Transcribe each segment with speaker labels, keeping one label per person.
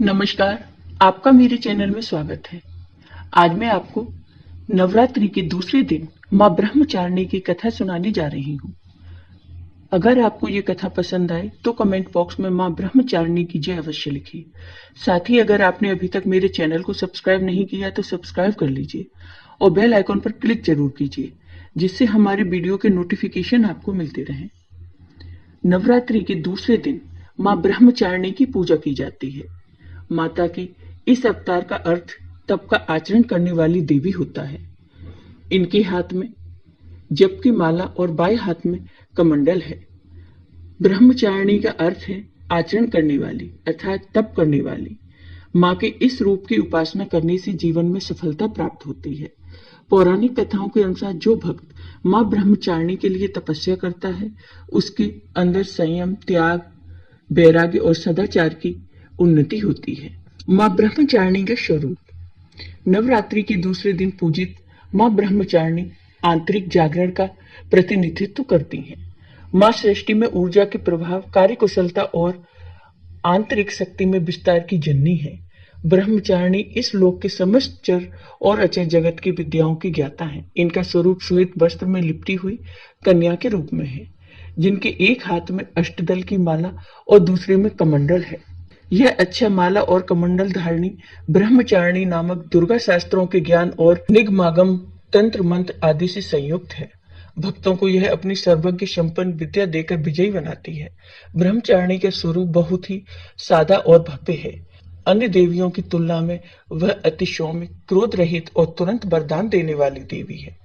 Speaker 1: नमस्कार, आपका मेरे चैनल में स्वागत है। आज मैं आपको नवरात्रि के दूसरे दिन माँ ब्रह्मचारिणी की कथा सुनाने जा रही हूँ। अगर आपको ये कथा पसंद आए तो कमेंट बॉक्स में माँ ब्रह्मचारिणी की जय अवश्य लिखिए। साथ ही अगर आपने अभी तक मेरे चैनल को सब्सक्राइब नहीं किया तो सब्सक्राइब कर लीजिए और बेल आइकॉन पर क्लिक जरूर कीजिए, जिससे हमारे वीडियो के नोटिफिकेशन आपको मिलते रहें। नवरात्रि के दूसरे दिन माँ ब्रह्मचारिणी की पूजा की जाती है। माता के इस अवतार का अर्थ तप का आचरण करने वाली देवी होता है। इनके हाथ में जप की माला और बाएं हाथ में कमंडल है। ब्रह्मचारिणी का अर्थ है आचरण करने वाली अर्थात तप करने वाली। माँ के इस रूप की उपासना करने से जीवन में सफलता प्राप्त होती है। पौराणिक कथाओं के अनुसार जो भक्त माँ ब्रह्मचारिणी के लिए तपस्या करता है, उसके अंदर संयम, त्याग, वैराग्य और सदाचार की उन्नति होती है। माँ ब्रह्मचारिणी का स्वरूप। नवरात्रि के दूसरे दिन पूजित माँ ब्रह्मचारिणी आंतरिक जागरण का प्रतिनिधित्व करती हैं। माँ सृष्टि में ऊर्जा के प्रभाव, कार्यकुशलता और आंतरिक शक्ति में विस्तार की जननी है। ब्रह्मचारिणी इस लोक के समस्त चर और अचर जगत की विद्याओं की ज्ञाता है। इनका स्वरूप श्वेत वस्त्र में लिपटी हुई कन्या के रूप में है, जिनके एक हाथ में अष्टदल की माला और दूसरे में कमंडल है। यह अच्छा माला और कमंडल धारिणी ब्रह्मचारिणी नामक दुर्गा शास्त्रों के ज्ञान और निगमागम, तंत्र मंत्र आदि से संयुक्त है। भक्तों को यह अपनी सर्वज्ञ संपन्न विद्या देकर विजयी बनाती है। ब्रह्मचारिणी का स्वरूप बहुत ही सादा और भव्य है। अन्य देवियों की तुलना में वह अति सौम्य, क्रोध रहित और तुरंत वरदान देने वाली देवी है।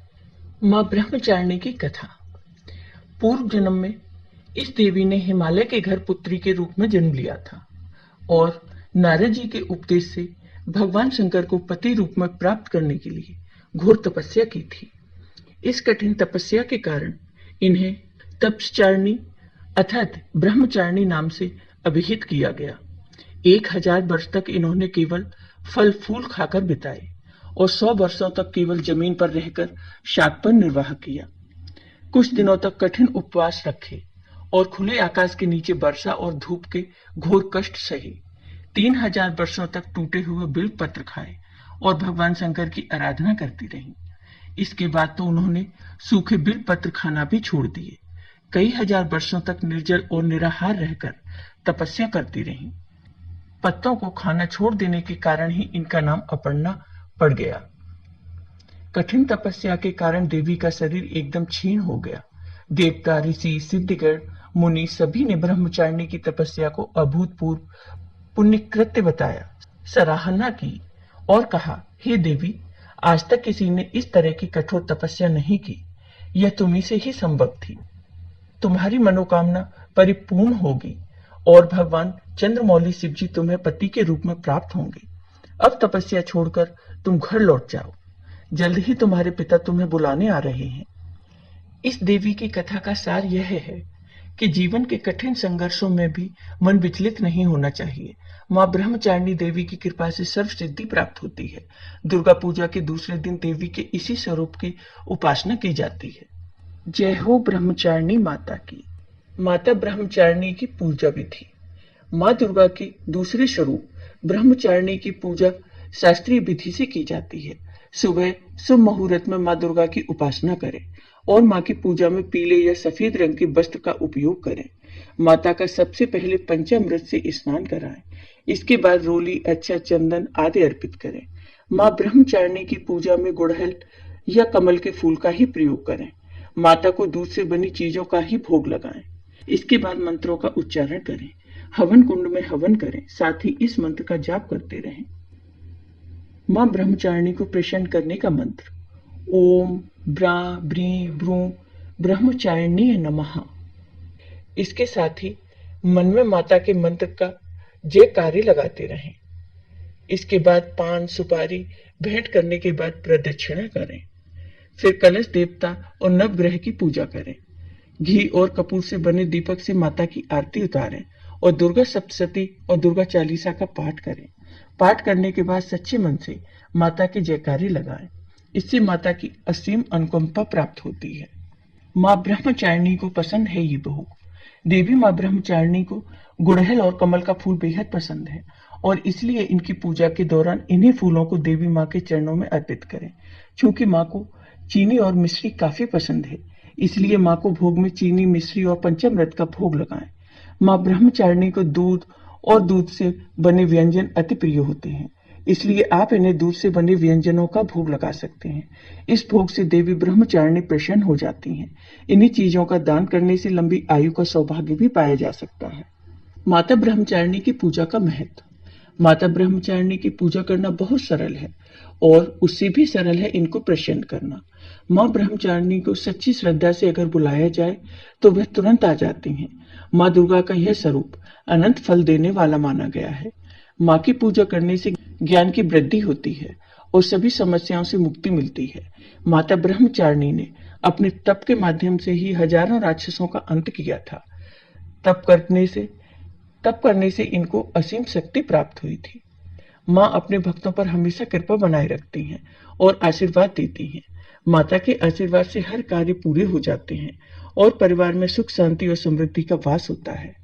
Speaker 1: माँ ब्रह्मचारिणी की कथा। पूर्व जन्म में इस देवी ने हिमालय के घर पुत्री के रूप में जन्म लिया था और नारद जी के उपदेश से भगवान शंकर को पति रूप में प्राप्त करने के लिए घोर तपस्या की थी। इस कठिन तपस्या के कारण इन्हें तपश्चारिणी अर्थात ब्रह्मचारिणी नाम से अभिहित किया गया। 1000 वर्ष तक इन्होंने केवल फल फूल खाकर बिताए और 100 वर्षों तक केवल जमीन पर रहकर शाक पर निर्वाह किया। कुछ दिनों तक कठिन उपवास रखे और खुले आकाश के नीचे वर्षा और धूप के घोर कष्ट सहे। 3000 वर्षों तक टूटे हुए बिल्व पत्र खाए और भगवान शंकर की आराधना करती रहीं। इसके बाद तो उन्होंने सूखे बिल्व पत्र खाना भी छोड़ दिए। कई हजार वर्षों तक निर्जल और निराहार रहकर तपस्या करती रहीं। पत्तों को खाना छोड़ देने के कारण ही इनका नाम अपर्णा पड़ गया। कठिन तपस्या के कारण देवी का शरीर एकदम क्षीण हो गया। देवता, ऋषि, सिद्धगण, मुनि सभी ने ब्रह्मचारिणी की तपस्या को अभूतपूर्व पुण्य कृत्य बताया, सराहना की और कहा, हे देवी, आज तक किसी ने इस तरह की कठोर तपस्या नहीं की। यह तुम्ही से ही संभव थी। तुम्हारी मनोकामना परिपूर्ण होगी और भगवान चंद्रमौली शिव जी तुम्हें पति के रूप में प्राप्त होंगे। अब तपस्या छोड़कर तुम घर लौट जाओ। जल्द ही तुम्हारे पिता तुम्हें बुलाने आ रहे हैं। इस देवी की कथा का सार यह है कि जीवन के कठिन संघर्षों में भी मन विचलित नहीं होना चाहिए। माँ ब्रह्मचारिणी देवी की कृपा से सर्व सिद्धि प्राप्त होती है। दुर्गा पूजा के दूसरे दिन देवी के इसी स्वरूप की उपासना की जाती है। जय हो ब्रह्मचारिणी माता की। माता ब्रह्मचारिणी की पूजा विधि। माँ दुर्गा के दूसरे स्वरूप ब्रह्मचारिणी की पूजा शास्त्रीय विधि से की जाती है। सुबह शुभ मुहूर्त में माँ दुर्गा की उपासना करें और माँ की पूजा में पीले या सफेद रंग के वस्त्र का उपयोग करें। माता का सबसे पहले पंचामृत से स्नान कराएं। इसके बाद रोली, अच्छा, चंदन आदि अर्पित करें। माँ ब्रह्मचारिणी की पूजा में गुड़हल या कमल के फूल का ही प्रयोग करें। माता को दूध से बनी चीजों का ही भोग लगाएं। इसके बाद मंत्रों का उच्चारण करें। हवन कुंड में हवन करें, साथ ही इस मंत्र का जाप करते रहें। माँ ब्रह्मचारिणी को प्रसन्न करने का मंत्र। ओम ब्रा ब्री ब्रू ब्रह्मचारिणी नमः। इसके साथ ही मन में माता के मंत्र का जयकारे लगाते रहें। इसके बाद पान सुपारी भेंट करने के बाद प्रदक्षिणा करें। फिर कलश देवता और नवग्रह की पूजा करें। घी और कपूर से बने दीपक से माता की आरती उतारें और दुर्गा सप्तशती और दुर्गा चालीसा का पाठ करें। पाठ करने के बाद सच्चे मन से माता की जयकारी लगाएं। इससे माता की असीम अनुकंपा प्राप्त होती है। माँ ब्रह्मचारिणी को पसंद है ये बहू। देवी माँ ब्रह्मचारिणी को गुड़हल और कमल का फूल बेहद पसंद है और इसलिए इनकी पूजा के दौरान इन्हीं फूलों को देवी माँ के चरणों में अर्पित करें। चूंकि माँ को चीनी और मिश्री काफी पसंद है, इसलिए माँ को भोग में चीनी, मिश्री और पंचामृत का भोग लगाएं। माँ ब्रह्मचारिणी को दूध और दूध से बने व्यंजन अति प्रिय होते हैं, इसलिए आप इन्हें दूध से बने व्यंजनों का भोग लगा सकते हैं। इस भोग से देवी ब्रह्मचारिणी प्रसन्न हो जाती हैं। इन्हीं चीजों का दान करने से लंबी आयु का सौभाग्य भी पाया जा सकता है। माता ब्रह्मचारिणी की पूजा का महत्व। माता ब्रह्मचारिणी की पूजा करना बहुत सरल है और उससे भी सरल है इनको प्रसन्न करना। माँ ब्रह्मचारिणी को सच्ची श्रद्धा से अगर बुलाया जाए तो वह तुरंत आ जाती हैं। माँ दुर्गा का यह स्वरूप अनंत फल देने वाला माना गया है। माँ की पूजा करने से ज्ञान की वृद्धि होती है और सभी समस्याओं से मुक्ति मिलती है। माता ब्रह्मचारिणी ने अपने तप के माध्यम से ही हजारों राक्षसों का अंत किया था। तप करने से इनको असीम शक्ति प्राप्त हुई थी। माँ अपने भक्तों पर हमेशा कृपा बनाए रखती हैं और आशीर्वाद देती हैं। माता के आशीर्वाद से हर कार्य पूरे हो जाते हैं और परिवार में सुख, शांति और समृद्धि का वास होता है।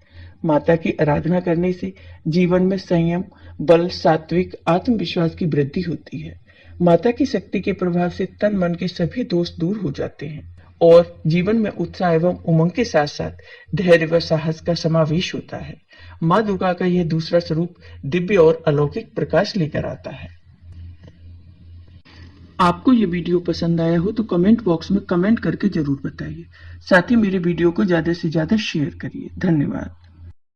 Speaker 1: माता की आराधना करने से जीवन में संयम, बल, सात्विक, आत्मविश्वास की वृद्धि होती है। माता की शक्ति के प्रभाव से तन मन के सभी दोष दूर हो जाते हैं और जीवन में उत्साह एवं उमंग के साथ साथ धैर्य व साहस का समावेश होता है। माँ दुर्गा का यह दूसरा स्वरूप दिव्य और अलौकिक प्रकाश लेकर आता है। आपको ये वीडियो पसंद आया हो तो कमेंट बॉक्स में कमेंट करके जरूर बताइए। साथ ही मेरे वीडियो को ज्यादा से ज्यादा शेयर करिए। धन्यवाद।